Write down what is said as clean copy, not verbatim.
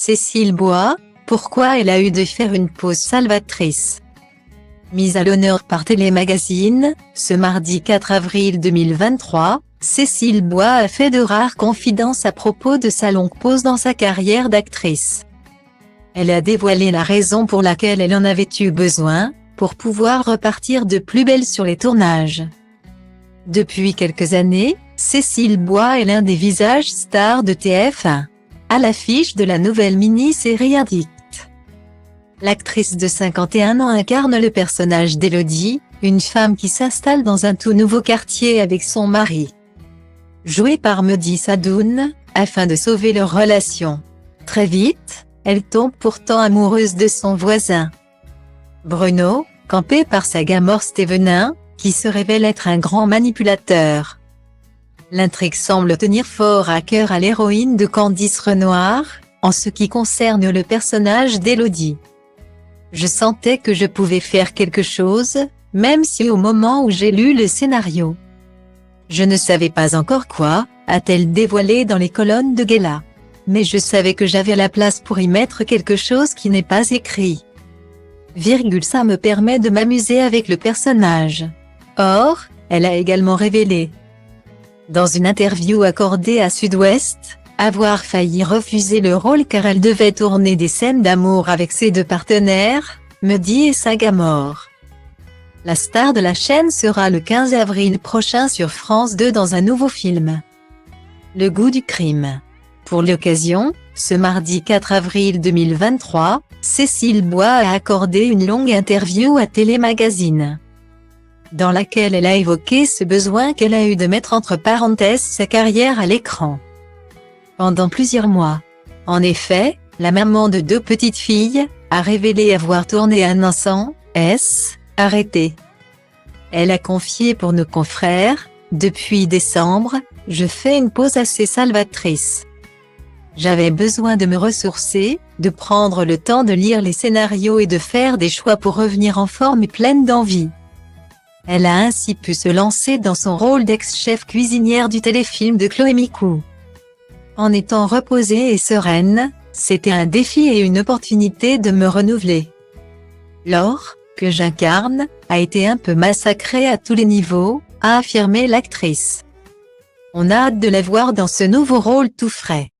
Cécile Bois, pourquoi elle a eu de faire une pause salvatrice. Mise à l'honneur par Télémagazine, ce mardi 4 avril 2023, Cécile Bois a fait de rares confidences à propos de sa longue pause dans sa carrière d'actrice. Elle a dévoilé la raison pour laquelle elle en avait eu besoin, pour pouvoir repartir de plus belle sur les tournages. Depuis quelques années, Cécile Bois est l'un des visages stars de TF1, à l'affiche de la nouvelle mini-série Addict. L'actrice de 51 ans incarne le personnage d'Élodie, une femme qui s'installe dans un tout nouveau quartier avec son mari, joué par Mehdi Sadoun, afin de sauver leur relation. Très vite, elle tombe pourtant amoureuse de son voisin, Bruno, campé par sa Gamor Stévenin, qui se révèle être un grand manipulateur. L'intrigue semble tenir fort à cœur à l'héroïne de Candice Renoir, en ce qui concerne le personnage d'Élodie. Je sentais que je pouvais faire quelque chose, même si au moment où j'ai lu le scénario, je ne savais pas encore quoi, a-t-elle dévoilé dans les colonnes de Gala. Mais je savais que j'avais la place pour y mettre quelque chose qui n'est pas écrit. Ça me permet de m'amuser avec le personnage. Or, elle a également révélé, dans une interview accordée à Sud-Ouest, avoir failli refuser le rôle car elle devait tourner des scènes d'amour avec ses deux partenaires, Mehdi et sa Gamor. La star de la chaîne sera le 15 avril prochain sur France 2 dans un nouveau film, Le goût du crime. Pour l'occasion, ce mardi 4 avril 2023, Cécile Bois a accordé une longue interview à Télémagazine, dans laquelle elle a évoqué ce besoin qu'elle a eu de mettre entre parenthèses sa carrière à l'écran pendant plusieurs mois. En effet, la maman de 2 petites filles a révélé avoir tourné un an sans arrêté. Elle a confié pour nos confrères, « Depuis décembre, je fais une pause assez salvatrice. J'avais besoin de me ressourcer, de prendre le temps de lire les scénarios et de faire des choix pour revenir en forme et pleine d'envie. » Elle a ainsi pu se lancer dans son rôle d'ex-chef cuisinière du téléfilm de Chloé Micou. En étant reposée et sereine, c'était un défi et une opportunité de me renouveler. Laure, que j'incarne, a été un peu massacrée à tous les niveaux, a affirmé l'actrice. On a hâte de la voir dans ce nouveau rôle tout frais.